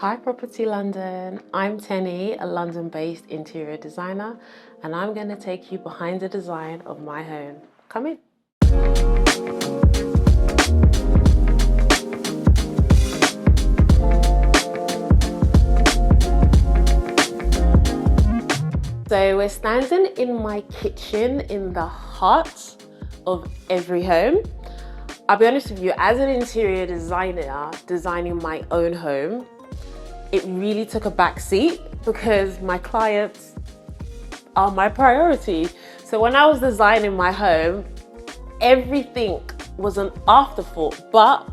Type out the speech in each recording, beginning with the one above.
Hi Property London, I'm Teni, a London-based interior designer, and I'm going to take you behind the design of my home. Come in. So we're standing in my kitchen in the heart of every home. I'll be honest with you, as an interior designer, designing my own home, it really took a back seat because my clients are my priority. So when I was designing my home, everything was an afterthought, but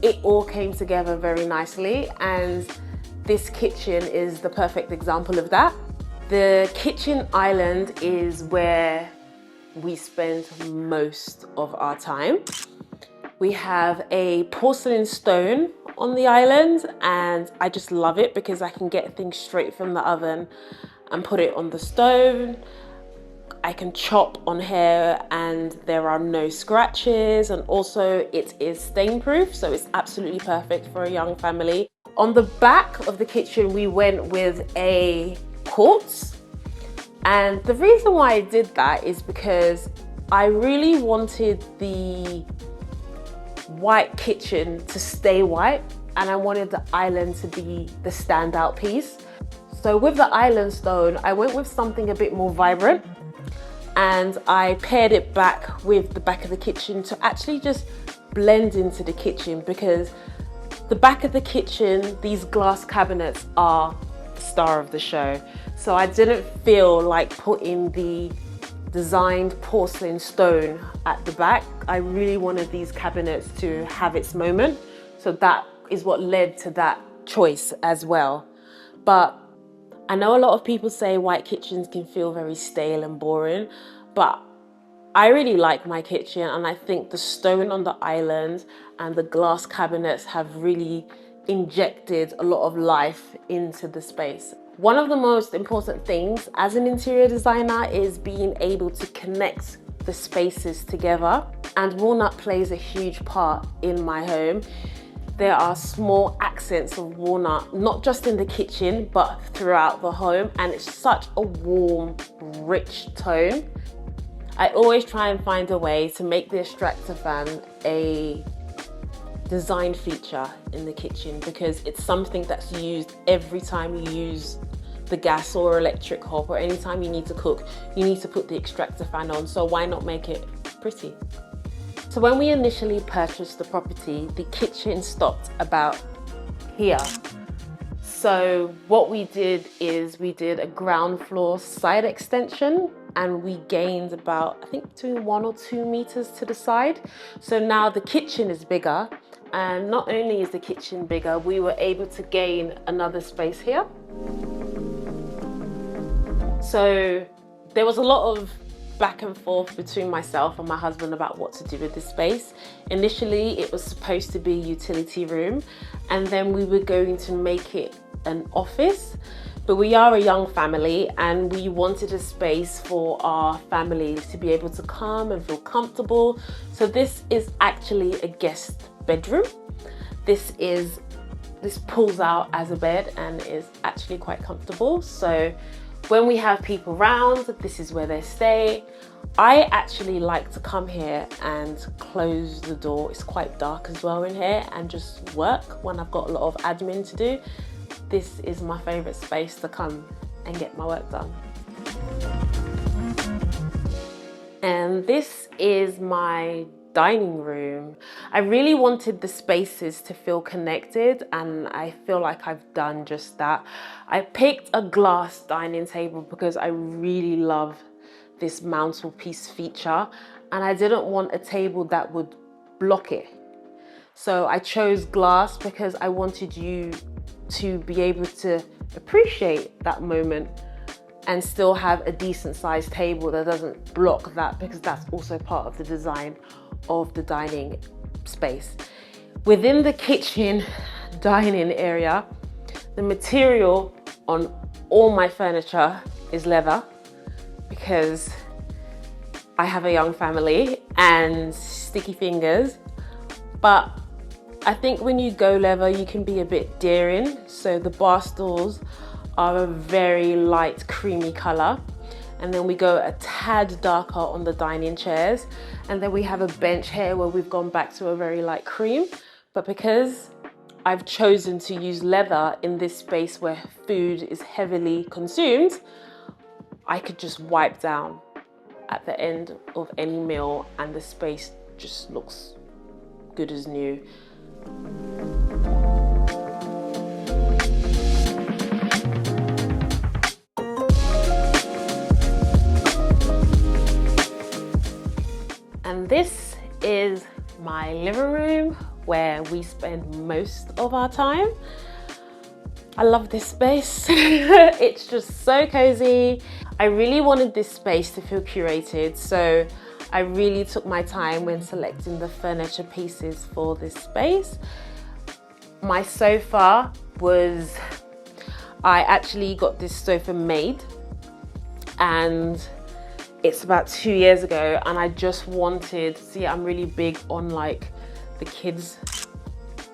it all came together very nicely. And this kitchen is the perfect example of that. The kitchen island is where we spend most of our time. We have a porcelain stone on the island, and I just love it because I can get things straight from the oven and put it on the stove. I can chop on here and there are no scratches, and also it is stain proof, so it's absolutely perfect for a young family. On the back of the kitchen we went with a quartz, and the reason why I did that is because I really wanted the white kitchen to stay white, and I wanted the island to be the standout piece. So with the island stone, I went with something a bit more vibrant, and I paired it back with the back of the kitchen to actually just blend into the kitchen, because the back of the kitchen, these glass cabinets are the star of the show. So I didn't feel like putting the designed porcelain stone at the back. I really wanted these cabinets to have its moment. So that is what led to that choice as well. But I know a lot of people say white kitchens can feel very stale and boring, but I really like my kitchen, and I think the stone on the island and the glass cabinets have really injected a lot of life into the space. One of the most important things as an interior designer is being able to connect the spaces together, and walnut plays a huge part in my home. There are small accents of walnut, not just in the kitchen, but throughout the home, and it's such a warm, rich tone. I always try and find a way to make the extractor fan a design feature in the kitchen, because it's something that's used every time you use the gas or electric hob, or anytime you need to cook, you need to put the extractor fan on. So why not make it pretty? So when we initially purchased the property, the kitchen stopped about here. So what we did is we did a ground floor side extension, and we gained about, I think, between 1 or 2 meters to the side. So now the kitchen is bigger, and not only is the kitchen bigger, we were able to gain another space here. So there was a lot of back and forth between myself and my husband about what to do with this space. Initially, it was supposed to be a utility room, and then we were going to make it an office. But we are a young family, and we wanted a space for our families to be able to come and feel comfortable. So this is actually a guest bedroom. This pulls out as a bed and is actually quite comfortable. So when we have people around, this is where they stay. I actually like to come here and close the door. It's quite dark as well in here, and just work when I've got a lot of admin to do. This is my favorite space to come and get my work done. And this is my dining room. I really wanted the spaces to feel connected, and I feel like I've done just that. I picked a glass dining table because I really love this mantelpiece feature, and I didn't want a table that would block it. So I chose glass because I wanted you to be able to appreciate that moment and still have a decent sized table that doesn't block that, because that's also part of the design of the dining space. Within the kitchen dining area, the material on all my furniture is leather, because I have a young family and sticky fingers. But I think when you go leather, you can be a bit daring. So the bar stools are a very light creamy color. And then we go a tad darker on the dining chairs. And then we have a bench here where we've gone back to a very light cream. But because I've chosen to use leather in this space where food is heavily consumed, I could just wipe down at the end of any meal and the space just looks good as new. And this is my living room where we spend most of our time. I love this space. It's just so cozy. I really wanted this space to feel curated, so I really took my time when selecting the furniture pieces for this space. My sofa I actually got this sofa made, and it's about 2 years ago, and I just wanted, see, I'm really big on like the kids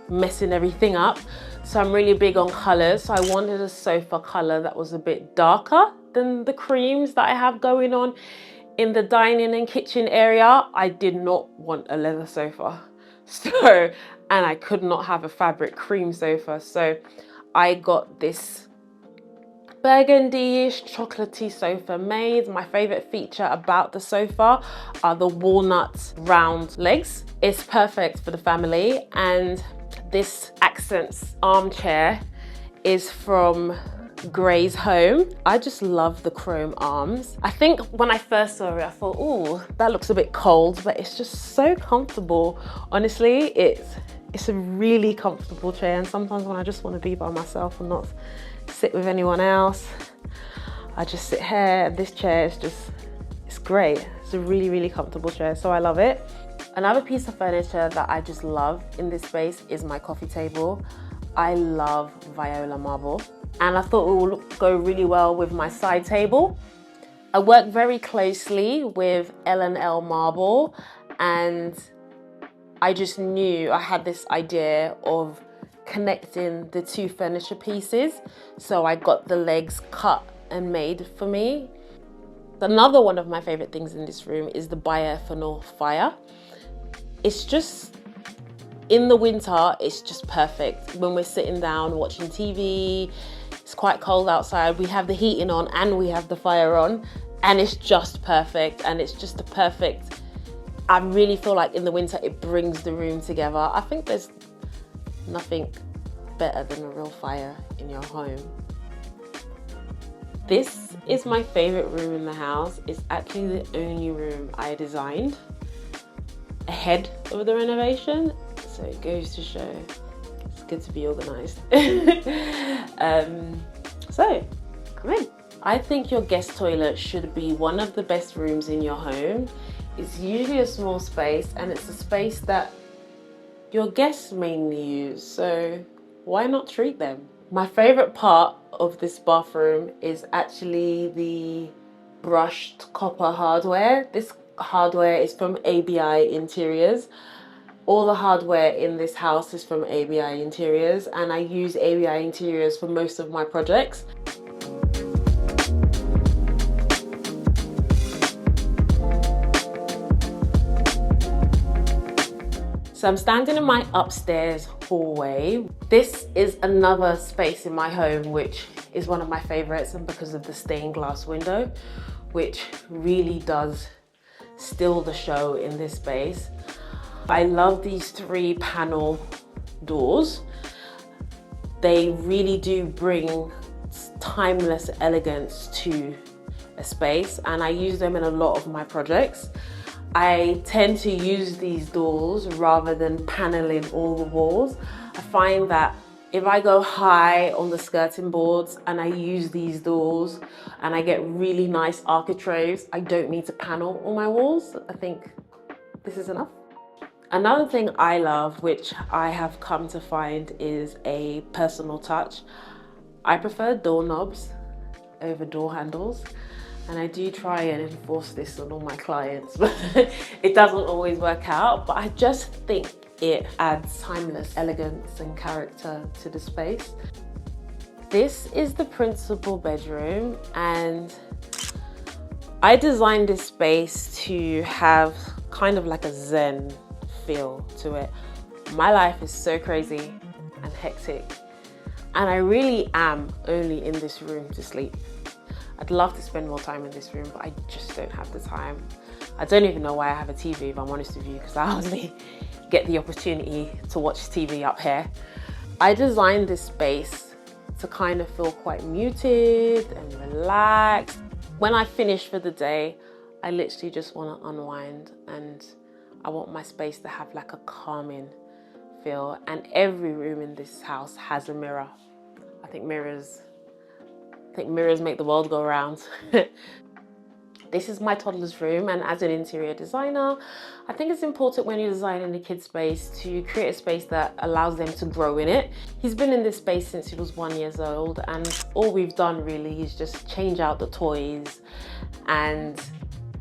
messing everything up. So I'm really big on colors. So I wanted a sofa color that was a bit darker than the creams that I have going on in the dining and kitchen area. I did not want a leather sofa. And I could not have a fabric cream sofa. So I got this burgundy-ish chocolatey sofa made. My favorite feature about the sofa are the walnut round legs. It's perfect for the family. And this accents armchair is from Gray's Home. I just love the chrome arms. I think when I first saw it, I thought, oh, that looks a bit cold, but it's just so comfortable. Honestly, it's a really comfortable chair, and sometimes when I just want to be by myself and not sit with anyone else, I just sit here. This chair is just, it's great. It's a really, really comfortable chair, so I love it. Another piece of furniture that I just love in this space is my coffee table. I love viola marble, and I thought it would go really well with my side table. I work very closely with L&L marble, and I just knew I had this idea of connecting the two furniture pieces. So I got the legs cut and made for me. Another one of my favorite things in this room is the bioethanol fire. It's just, in the winter, it's just perfect. When we're sitting down watching TV, it's quite cold outside, we have the heating on and we have the fire on, and it's just perfect. And it's just the perfect, I really feel like in the winter, it brings the room together. I think there's nothing better than a real fire in your home. This is my favorite room in the house. It's actually the only room I designed ahead of the renovation, so it goes to show it's good to be organized. So come in. I think your guest toilet should be one of the best rooms in your home. It's usually a small space, and it's a space that your guests mainly use, so why not treat them? My favorite part of this bathroom is actually the brushed copper hardware. This hardware is from ABI Interiors. All the hardware in this house is from ABI Interiors, and I use ABI Interiors for most of my projects. So I'm standing in my upstairs hallway. This is another space in my home which is one of my favorites, and because of the stained glass window, which really does steal the show in this space. I love these 3 panel doors. They really do bring timeless elegance to a space, and I use them in a lot of my projects. I tend to use these doors rather than paneling all the walls. I find that if I go high on the skirting boards and I use these doors and I get really nice architraves, I don't need to panel all my walls. I think this is enough. Another thing I love, which I have come to find is a personal touch. I prefer doorknobs over door handles. And I do try and enforce this on all my clients, but it doesn't always work out. But I just think it adds timeless elegance and character to the space. This is the principal bedroom, and I designed this space to have kind of like a zen feel to it. My life is so crazy and hectic, and I really am only in this room to sleep. I'd love to spend more time in this room, but I just don't have the time. I don't even know why I have a TV, if I'm honest with you, because I hardly get the opportunity to watch TV up here. I designed this space to kind of feel quite muted and relaxed. When I finish for the day, I literally just want to unwind, and I want my space to have like a calming feel. And every room in this house has a mirror. I think mirrors make the world go round. This is my toddler's room, and as an interior designer, I think it's important when you're designing a kid's space to create a space that allows them to grow in it. He's been in this space since he was 1 year old, and all we've done really is just change out the toys, and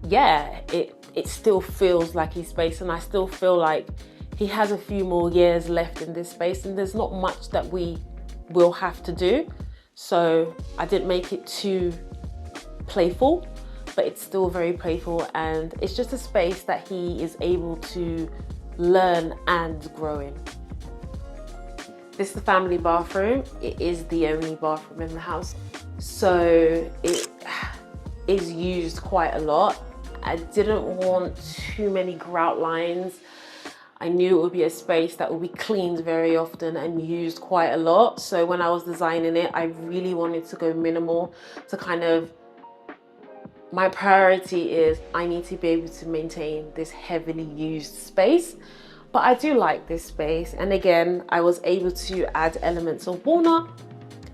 yeah, it still feels like his space, and I still feel like he has a few more years left in this space, and there's not much that we will have to do. So I didn't make it too playful, but it's still very playful, and it's just a space that he is able to learn and grow in. This is the family bathroom. It is the only bathroom in the house, so it is used quite a lot. I didn't want too many grout lines. I knew it would be a space that would be cleaned very often and used quite a lot. So when I was designing it, I really wanted to go minimal to kind of, my priority is I need to be able to maintain this heavily used space. But I do like this space. And again, I was able to add elements of walnut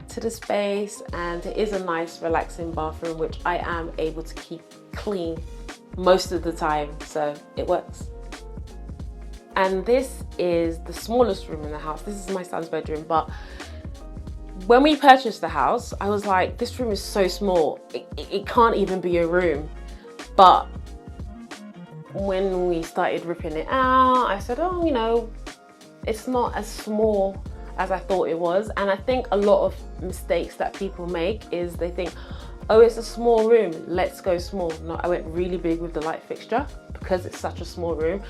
to the space, and it is a nice relaxing bathroom, which I am able to keep clean most of the time, so it works. And this is the smallest room in the house. This is my son's bedroom, but when we purchased the house, I was like, this room is so small, it can't even be a room. But when we started ripping it out, I said, oh, you know, it's not as small as I thought it was. And I think a lot of mistakes that people make is they think, oh, it's a small room, let's go small. No, I went really big with the light fixture because it's such a small room.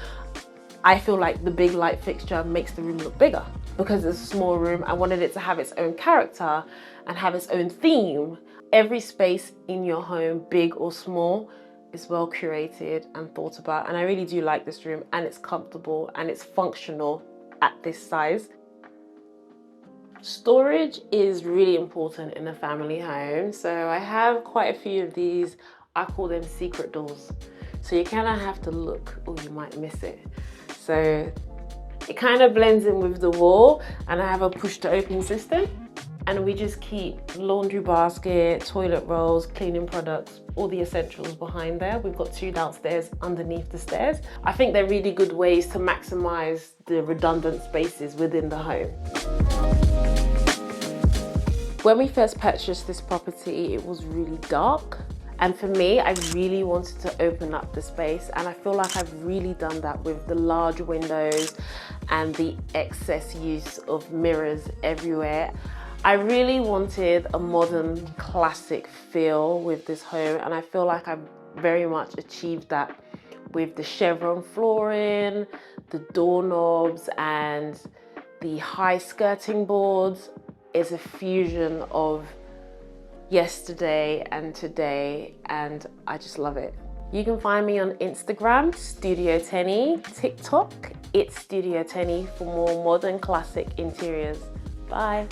I feel like the big light fixture makes the room look bigger. Because it's a small room, I wanted it to have its own character and have its own theme. Every space in your home, big or small, is well curated and thought about. And I really do like this room, and it's comfortable and it's functional at this size. Storage is really important in a family home. So I have quite a few of these, I call them secret doors. So you kind of have to look or you might miss it. So it kind of blends in with the wall, and I have a push to open system, and we just keep laundry basket, toilet rolls, cleaning products, all the essentials behind there. We've got 2 downstairs underneath the stairs. I think they're really good ways to maximize the redundant spaces within the home. When we first purchased this property, it was really dark. And for me, I really wanted to open up the space, and I feel like I've really done that with the large windows and the excess use of mirrors everywhere. I really wanted a modern classic feel with this home, and I feel like I've very much achieved that with the chevron flooring, the doorknobs, and the high skirting boards. Is a fusion of yesterday and today, and I just love it. You can find me on Instagram, StudioTeni, TikTok, it's StudioTeni for more modern classic interiors. Bye.